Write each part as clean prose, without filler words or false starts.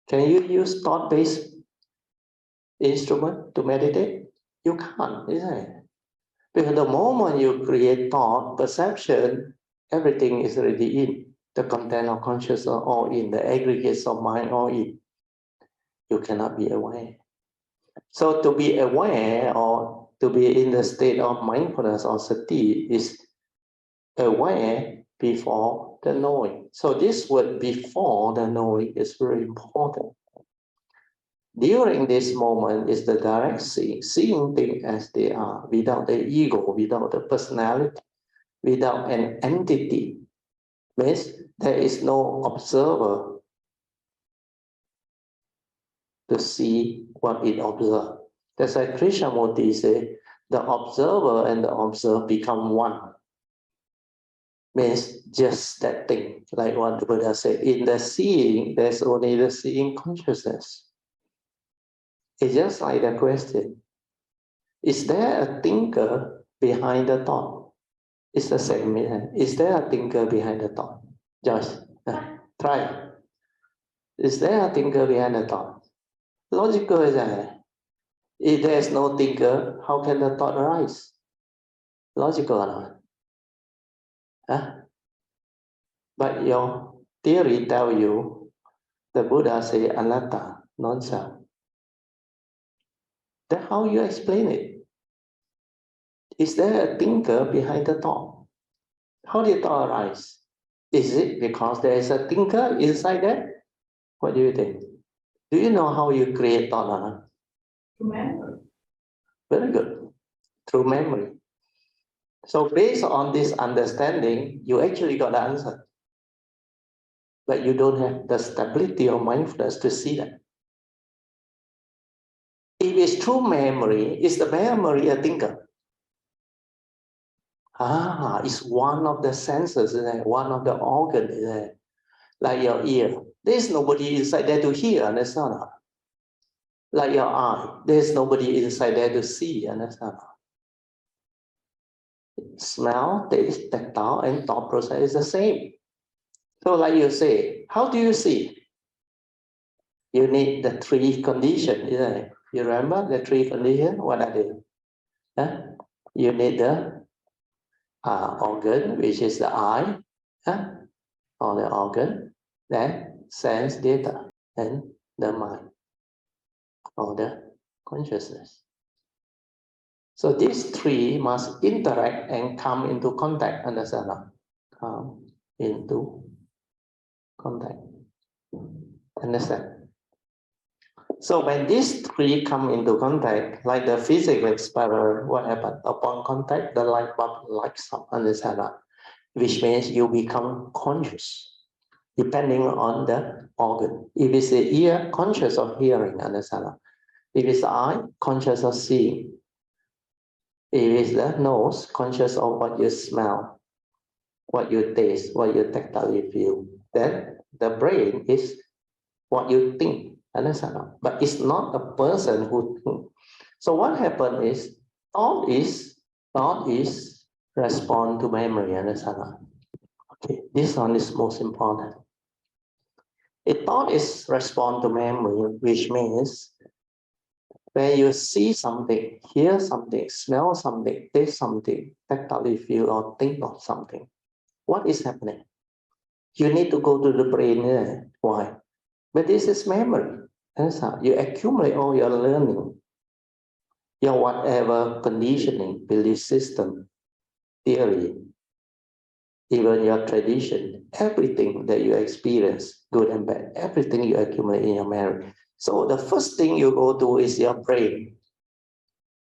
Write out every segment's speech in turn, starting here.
Can you use thought-based instrument to meditate? You can't, isn't it? Because the moment you create thought, perception, everything is already in. The content of consciousness are all in. The aggregates of mind all in. You cannot be aware. So to be aware or to be in the state of mindfulness or sati is aware before the knowing. So this word before the knowing is very important. During this moment is the direct seeing things as they are, without the ego, without the personality, without an entity. Means there is no observer to see what it observes. That's why Krishnamurti says the observer and the observed become one. Means just that thing, like what the Buddha said, in the seeing, there's only the seeing consciousness. It's just like the question, is there a thinker behind the thought? It's the same. Is there a thinker behind the thought? Just try. Is there a thinker behind the thought? Logical is that. If there's no thinker, how can the thought arise? Logical or not? Huh? But your theory tell you, the Buddha say anatta, non-self. Then how you explain it? Is there a thinker behind the thought? How did thought arise? Is it because there is a thinker inside there? What do you think? Do you know how you create thought or not? Through memory. Very good. Through memory. So based on this understanding, you actually got the answer. But you don't have the stability of mindfulness to see that. If it's through memory, is the memory a thinker? It's one of the senses, one of the organs, like your ear. There's nobody inside there to hear, understand? Like your eye, there's nobody inside there to see, understand? Smell, taste, tactile, and thought process is the same. So like you say, how do you see? You need the three conditions, isn't it? You remember the three conditions? What are they? You need the organ, which is the eye, or the organ, then sense data, and the mind, or the consciousness. So these three must interact and come into contact, understand? Come into contact. Understand? So when these three come into contact, like the physical experiment, what happened? Upon contact, the light bulb lights up, understand that? Which means you become conscious, depending on the organ. If it's the ear, conscious of hearing, understand that? If it's the eye, conscious of seeing. If it's the nose, conscious of what you smell, what you taste, what you tactile feel. Then the brain is what you think. Understand? But it's not a person who thinks. So what happened is thought is respond to memory. Understand? Okay, this one is most important. A thought is respond to memory, which means when you see something, hear something, smell something, taste something, tactile feel or think of something, what is happening? You need to go to the brain. Why? But this is memory. That's how you accumulate all your learning, your whatever conditioning, belief system, theory, even your tradition, everything that you experience, good and bad, everything you accumulate in your memory. So the first thing you go to is your brain,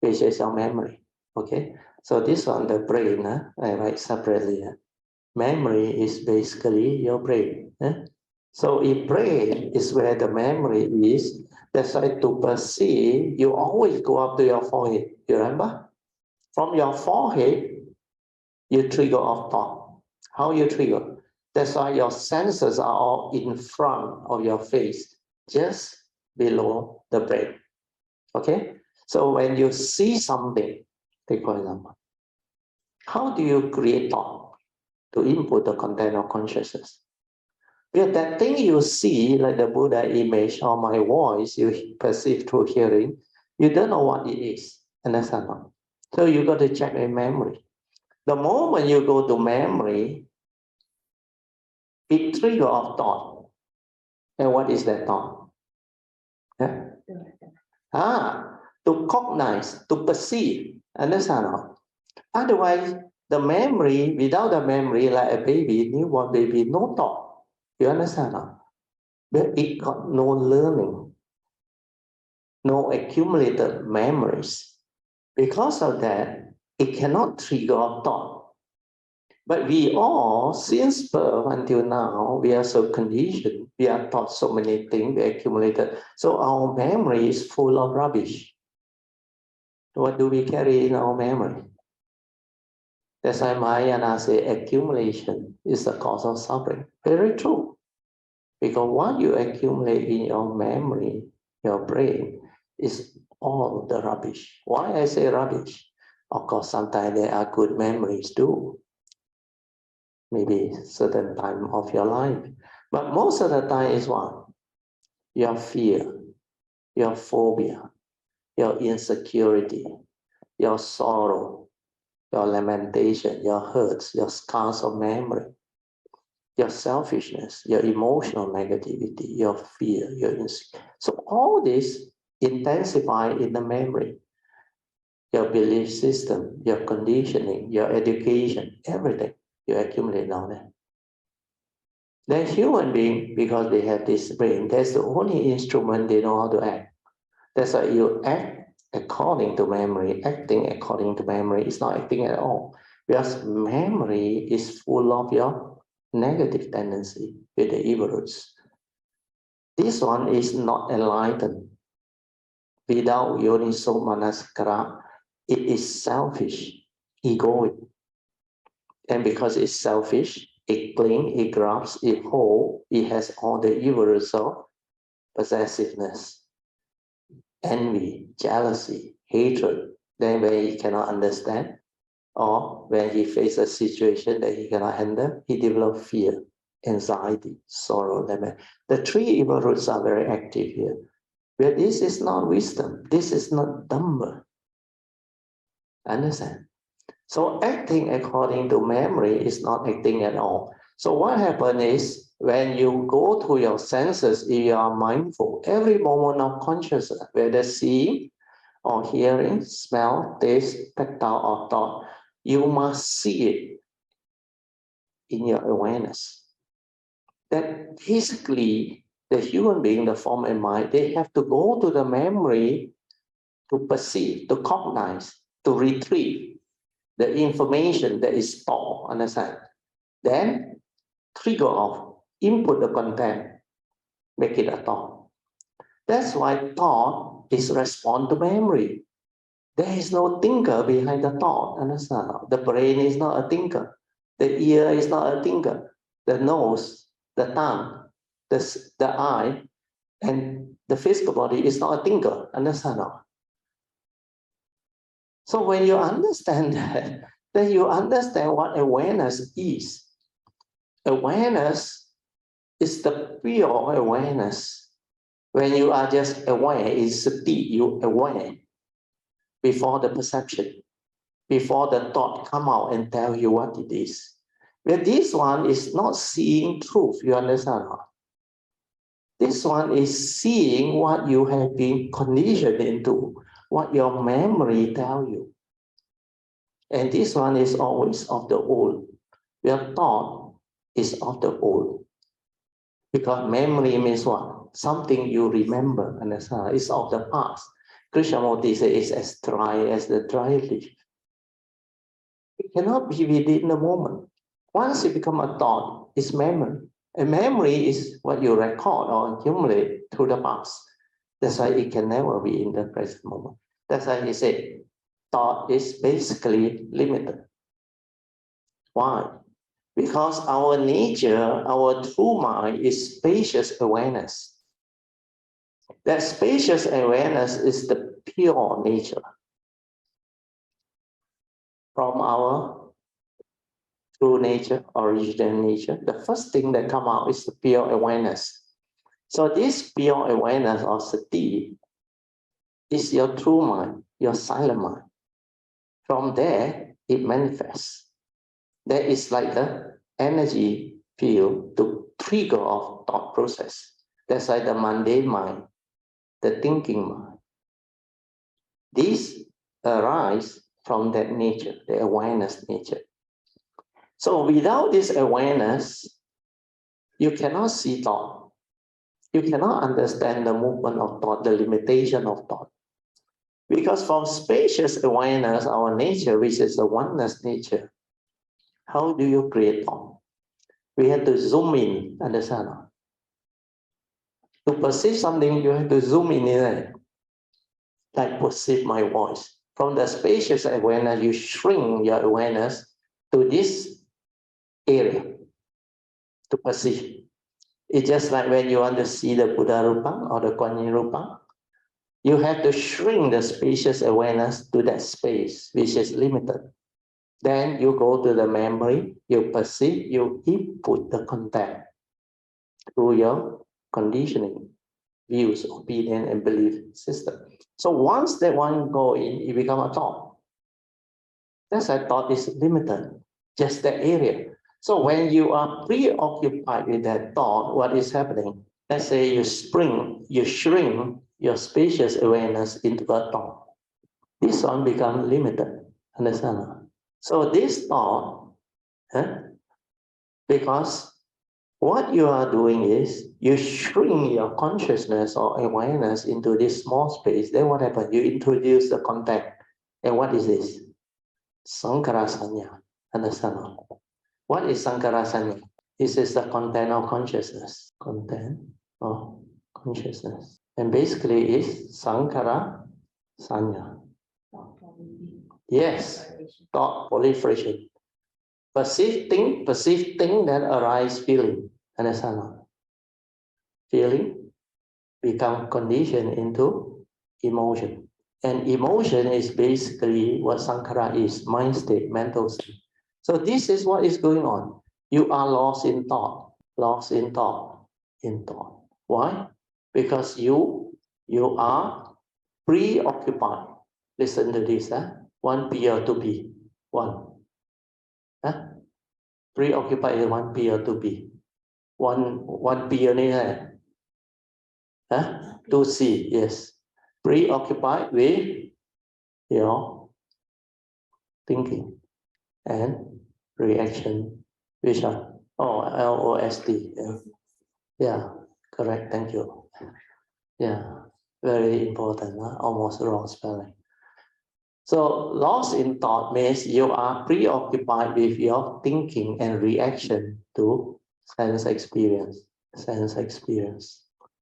which is your memory. Okay, so this one, the brain, I write separately. Memory is basically your brain. So if brain is where the memory is, that's why to perceive, you always go up to your forehead. You remember? From your forehead, you trigger off thought. How you trigger? That's why your senses are all in front of your face, just below the brain. Okay? So when you see something, take for example, how do you create thought to input the content of consciousness? Because that thing you see, like the Buddha image or my voice, you perceive through hearing, you don't know what it is. Understand? So you got to check in memory. The moment you go to memory, it triggers off thought. And what is that thought? Yeah? To cognize, to perceive. Understand? Otherwise, the memory, without the memory, like a baby, newborn baby, no thought. You understand? But it got no learning, no accumulated memories. Because of that, it cannot trigger off thought. But we all, since birth until now, we are so conditioned, we are taught so many things, we accumulated. So our memory is full of rubbish. What do we carry in our memory? That's why Mahayana say accumulation is the cause of suffering. Very true. Because what you accumulate in your memory, your brain, is all the rubbish. Why I say rubbish? Of course, sometimes there are good memories too. Maybe certain time of your life. But most of the time is what? Your fear, your phobia, your insecurity, your sorrow, your lamentation, your hurts, your scars of memory, your selfishness, your emotional negativity, your fear, your insecurity. So all this intensify in the memory. Your belief system, your conditioning, your education, everything you accumulate down there. The human being, because they have this brain, that's the only instrument they know how to act. That's why you act according to memory. Acting according to memory is not acting at all. Because memory is full of your negative tendency with the evil roots. This one is not enlightened. Without yoniso manasikara, it is selfish, egoic. And because it's selfish, it clings, it grabs, it holds, it has all the evil roots of possessiveness, envy, jealousy, hatred. Then when he cannot understand, or when he faces a situation that he cannot handle, he develops fear, anxiety, sorrow, lament. The three evil roots are very active here. But this is not wisdom. This is not Dharma. Understand? So acting according to memory is not acting at all. So what happens is when you go to your senses, if you are mindful, every moment of consciousness, whether seeing or hearing, smell, taste, tactile, or thought, you must see it in your awareness. That basically the human being, the form and mind, they have to go to the memory to perceive, to cognize, to retrieve the information that is stored, understand? Then trigger off, input the content, make it a thought. That's why thought is respond to memory. There is no thinker behind the thought, understand? The brain is not a thinker. The ear is not a thinker. The nose, the tongue, the eye, and the physical body is not a thinker, understand? So when you understand that, then you understand what awareness is. Awareness is the pure awareness. When you are just aware, it's sati, you aware before the perception, before the thought come out and tell you what it is. But this one is not seeing truth, you understand? This one is seeing what you have been conditioned into, what your memory tell you. And this one is always of the old. Your thought is of the old. Because memory means what? Something you remember, understand? It's of the past. Krishnamurti says it's as dry as the dry leaf. It cannot be within the moment. Once it becomes a thought, it's memory. And memory is what you record or accumulate through the past. That's why it can never be in the present moment. That's why he said, thought is basically limited. Why? Because our nature, our true mind is spacious awareness. That spacious awareness is the pure nature. From our true nature, original nature, the first thing that come out is the pure awareness. So this pure awareness or sati is your true mind, your silent mind. From there, it manifests. That is like the energy field to trigger of thought process. That's like the mundane mind, the thinking mind. These arise from that nature, the awareness nature. So without this awareness, you cannot see thought. You cannot understand the movement of thought, the limitation of thought. Because from spacious awareness, our nature, which is the oneness nature, how do you create thought? We have to zoom in, understand? To perceive something, you have to zoom in there. Like perceive my voice. From the spacious awareness, you shrink your awareness to this area to perceive. It's just like when you want to see the Buddha Rupa or the Kuan Yin Rupa, you have to shrink the spacious awareness to that space, which is limited. Then you go to the memory, you perceive, you input the content through your conditioning, views, opinion, and belief system. So once that one go in, it become a thought. That's why thought is limited, just that area. So when you are preoccupied with that thought, what is happening? Let's say you shrink your spacious awareness into a thought. This one becomes limited. Understand? So this thought, because what you are doing is you shrink your consciousness or awareness into this small space. Then what happens? You introduce the contact. And what is this? Sankara Sanya. Understand? What is Sankara Sanya? This is the content of consciousness. Content of consciousness. And basically is Sankara Sanya. Yes, thought proliferation. Perceive thing that arise feeling. Understand? Feeling become conditioned into emotion. And emotion is basically what Sankara is, mind state, mental state. So this is what is going on. You are lost in thought, in thought. Why? Because you are preoccupied. Listen to this, one P or two P, one. Preoccupied is one P or two P. One P only, two C, yes. Preoccupied with your thinking and reaction, which are LOST. Yeah, correct. Thank you. Yeah, very important. Almost wrong spelling. So lost in thought means you are preoccupied with your thinking and reaction to sense experience.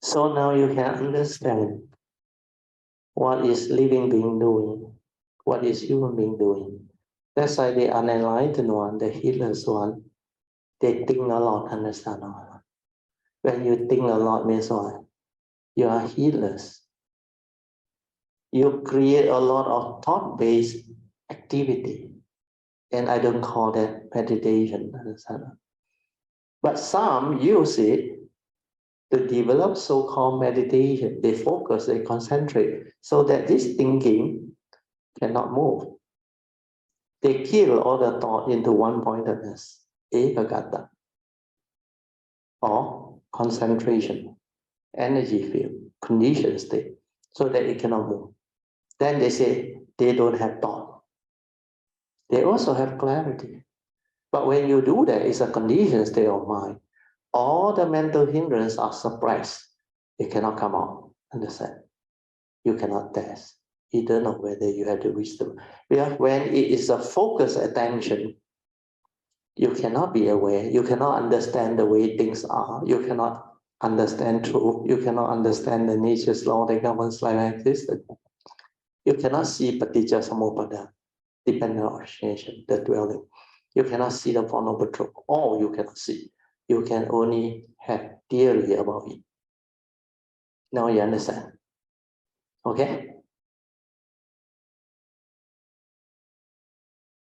So now you can understand what is living being doing, what is human being doing. That's why the unenlightened one, the heedless one, they think a lot, understand? When you think a lot means what? You are heedless. You create a lot of thought-based activity. And I don't call that meditation, understand? But some use it to develop so-called meditation. They focus, they concentrate, so that this thinking cannot move. They kill all the thought into one-pointedness, ekagata, or concentration, energy field, conditioned state, so that it cannot move. Then they say they don't have thought. They also have clarity. But when you do that, it's a conditioned state of mind. All the mental hindrances are suppressed. It cannot come out. Understand? You cannot test. You don't know whether you have the wisdom. Because when it is a focused attention, you cannot be aware. You cannot understand the way things are. You cannot understand truth. You cannot understand the nature's law that governs life existence. You cannot see paticca samuppada, dependent origination, the dwelling. You cannot see the Four Noble Truths. All you cannot see. You can only have theory about it. Now you understand. Okay?